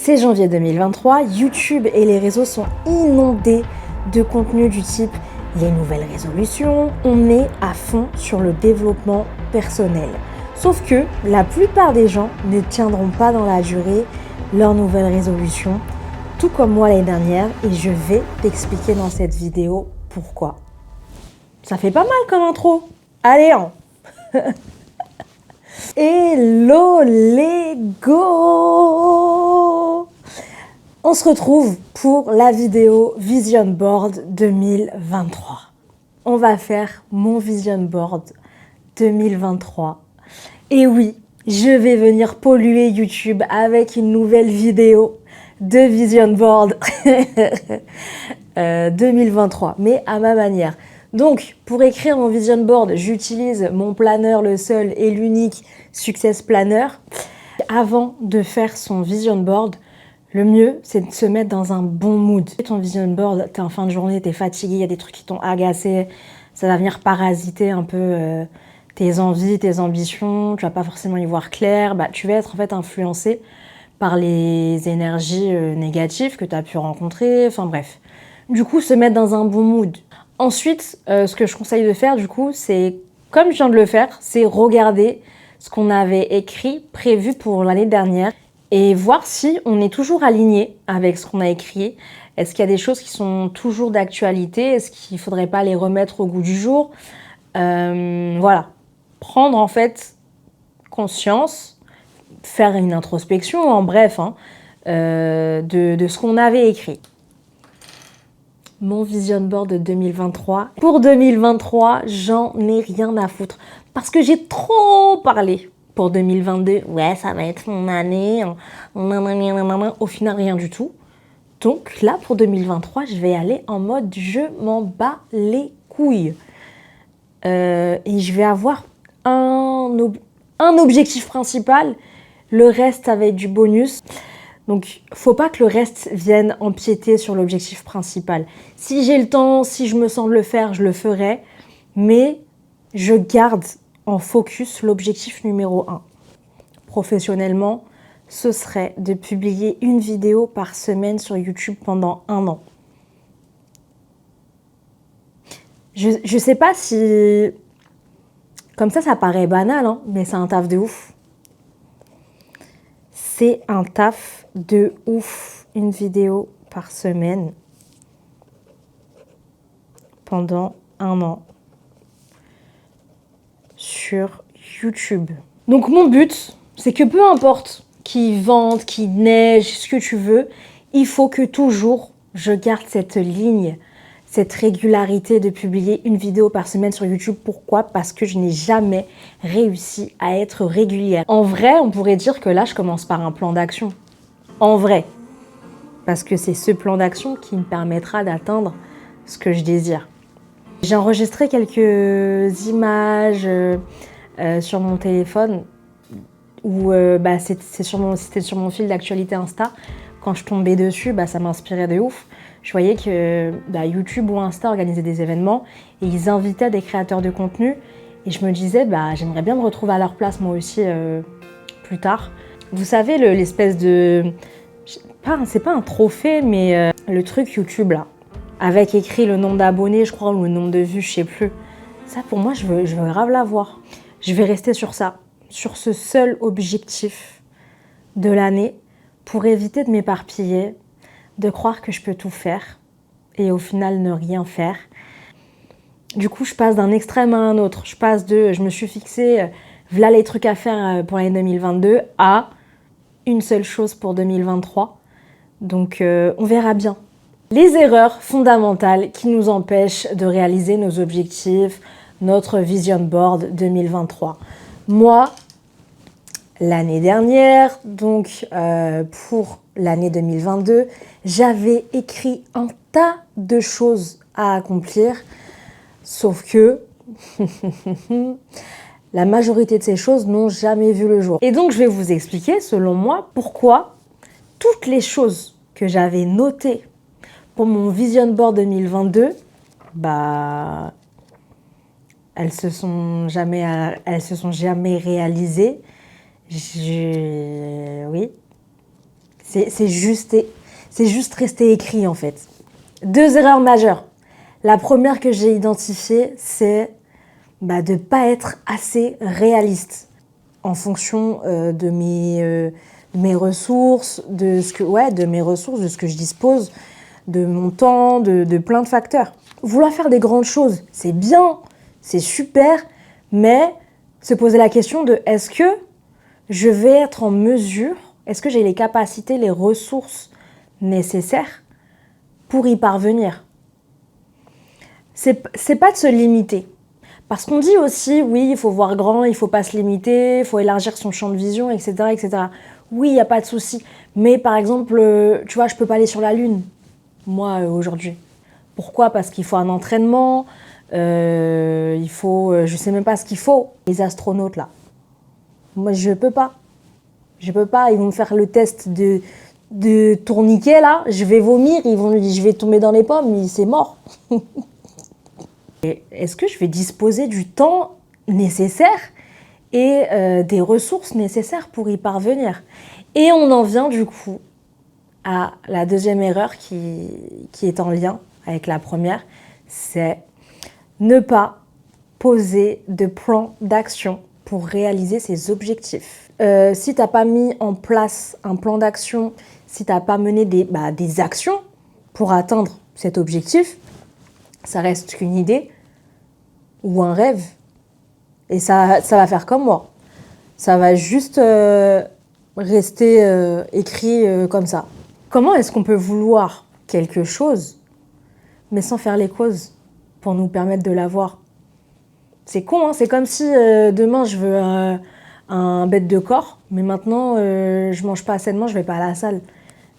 C'est janvier 2023, YouTube et les réseaux sont inondés de contenu du type les nouvelles résolutions. On est à fond sur le développement personnel. Sauf que la plupart des gens ne tiendront pas dans la durée leurs nouvelles résolutions, tout comme moi l'année dernière, et je vais t'expliquer dans cette vidéo pourquoi. Ça fait pas mal comme intro. Allez, hein. Hello les go! On se retrouve pour la vidéo Vision Board 2023. On va faire mon Vision Board 2023. Et oui, je vais venir polluer YouTube avec une nouvelle vidéo de Vision Board 2023, mais à ma manière. Donc, pour écrire mon Vision Board, j'utilise mon planner, le seul et l'unique Success Planner. Avant de faire son Vision Board, le mieux, c'est de se mettre dans un bon mood. Ton Vision Board, t'es en fin de journée, t'es fatigué, il y a des trucs qui t'ont agacé, ça va venir parasiter un peu tes envies, tes ambitions, tu vas pas forcément y voir clair, tu vas être en fait influencé par les énergies négatives que tu as pu rencontrer, enfin bref. Du coup, se mettre dans un bon mood. Ensuite, ce que je conseille de faire, du coup, c'est, comme je viens de le faire, c'est regarder ce qu'on avait écrit, prévu pour l'année dernière, et voir si on est toujours aligné avec ce qu'on a écrit. Est-ce qu'il y a des choses qui sont toujours d'actualité? Est-ce qu'il ne faudrait pas les remettre au goût du jour? Voilà. Prendre en fait conscience, faire une introspection, en bref, de ce qu'on avait écrit. Mon Vision Board de 2023. Pour 2023, j'en ai rien à foutre. Parce que j'ai trop parlé pour 2022. Ouais, ça va être mon année. Au final, rien du tout. Donc là, pour 2023, je vais aller en mode je m'en bats les couilles. Et je vais avoir un objectif principal. Le reste, ça va être du bonus. Donc, faut pas que le reste vienne empiéter sur l'objectif principal. Si j'ai le temps, si je me sens de le faire, je le ferai. Mais je garde en focus l'objectif numéro 1. Professionnellement, ce serait de publier une vidéo par semaine sur YouTube pendant 1 an. Je sais pas si... Comme ça paraît banal, hein, mais c'est un taf de ouf. C'est un taf de ouf, une vidéo par semaine pendant 1 an sur YouTube. Donc mon but, c'est que peu importe qu'il vente, qu'il neige, ce que tu veux, il faut que toujours je garde cette ligne, cette régularité de publier une vidéo par semaine sur YouTube. Pourquoi? Parce que je n'ai jamais réussi à être régulière. En vrai, on pourrait dire que là, je commence par un plan d'action. En vrai. Parce que c'est ce plan d'action qui me permettra d'atteindre ce que je désire. J'ai enregistré quelques images sur mon téléphone où c'était sur mon fil d'actualité Insta. Quand je tombais dessus, ça m'inspirait de ouf. Je voyais que YouTube ou Insta organisaient des événements et ils invitaient des créateurs de contenu. Et je me disais, j'aimerais bien me retrouver à leur place moi aussi plus tard. Vous savez, l'espèce de... C'est pas un trophée, mais le truc YouTube là, avec écrit le nombre d'abonnés, je crois, ou le nombre de vues, je sais plus. Ça, pour moi, je veux grave l'avoir. Je vais rester sur ça, sur ce seul objectif de l'année, pour éviter de m'éparpiller, de croire que je peux tout faire et au final ne rien faire. Du coup, je passe d'un extrême à un autre. Je passe de je me suis fixé, voilà les trucs à faire pour l'année 2022 à une seule chose pour 2023. Donc, on verra bien. Les erreurs fondamentales qui nous empêchent de réaliser nos objectifs, notre Vision Board 2023. Moi, l'année dernière, donc pour l'année 2022, j'avais écrit un tas de choses à accomplir, sauf que la majorité de ces choses n'ont jamais vu le jour. Et donc, je vais vous expliquer, selon moi, pourquoi toutes les choses que j'avais notées pour mon Vision Board 2022, elles se sont jamais réalisées. Oui, C'est juste resté écrit en fait. 2 erreurs majeures. La première que j'ai identifiée, c'est de ne pas être assez réaliste en fonction de mes ressources, de ce que je dispose, de mon temps, de plein de facteurs. Vouloir faire des grandes choses, c'est bien, c'est super, mais se poser la question de est-ce que je vais être en mesure, est-ce que j'ai les capacités, les ressources nécessaires pour y parvenir. C'est pas de se limiter. Parce qu'on dit aussi, oui, il faut voir grand, il ne faut pas se limiter, il faut élargir son champ de vision, etc. etc. Oui, il n'y a pas de souci. Mais par exemple, tu vois, je ne peux pas aller sur la Lune, moi, aujourd'hui. Pourquoi ? Parce qu'il faut un entraînement, il faut, je ne sais même pas ce qu'il faut. Les astronautes, là, moi, je ne peux pas. Je ne peux pas, ils vont me faire le test de tourniquet, là, je vais vomir, je vais tomber dans les pommes, c'est mort. Est-ce que je vais disposer du temps nécessaire et des ressources nécessaires pour y parvenir? Et on en vient du coup à la deuxième erreur qui est en lien avec la première, c'est ne pas poser de plan d'action pour réaliser ses objectifs. Si tu n'as pas mis en place un plan d'action, si tu n'as pas mené des actions pour atteindre cet objectif, ça reste qu'une idée ou un rêve. Et ça va faire comme moi. Ça va juste rester écrit comme ça. Comment est-ce qu'on peut vouloir quelque chose, mais sans faire les causes pour nous permettre de l'avoir? C'est con, hein. C'est comme si demain je veux un bête de corps, mais maintenant je mange pas assainement, je vais pas à la salle.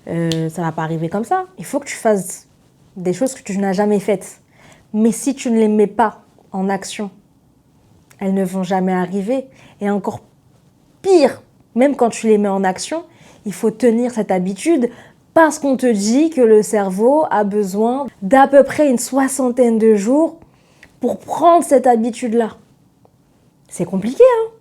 Ça va pas arriver comme ça. Il faut que tu fasses des choses que tu n'as jamais faites. Mais si tu ne les mets pas en action, elles ne vont jamais arriver. Et encore pire, même quand tu les mets en action, il faut tenir cette habitude parce qu'on te dit que le cerveau a besoin d'à peu près une 60aine de jours pour prendre cette habitude-là. C'est compliqué, hein?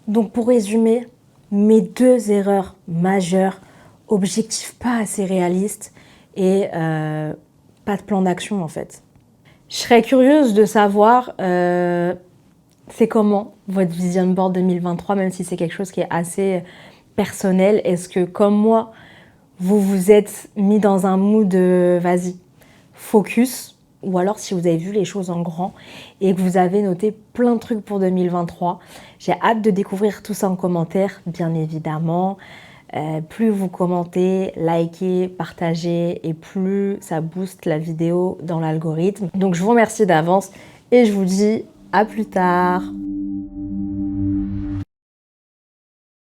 Donc pour résumer, mes 2 erreurs majeures, objectif pas assez réaliste et pas de plan d'action en fait. Je serais curieuse de savoir c'est comment votre vision board 2023, même si c'est quelque chose qui est assez personnel. Est-ce que comme moi, vous vous êtes mis dans un mood vas-y, focus, ou alors si vous avez vu les choses en grand et que vous avez noté plein de trucs pour 2023. J'ai hâte de découvrir tout ça en commentaire, bien évidemment. Plus vous commentez, likez, partagez et plus ça booste la vidéo dans l'algorithme. Donc je vous remercie d'avance et je vous dis à plus tard.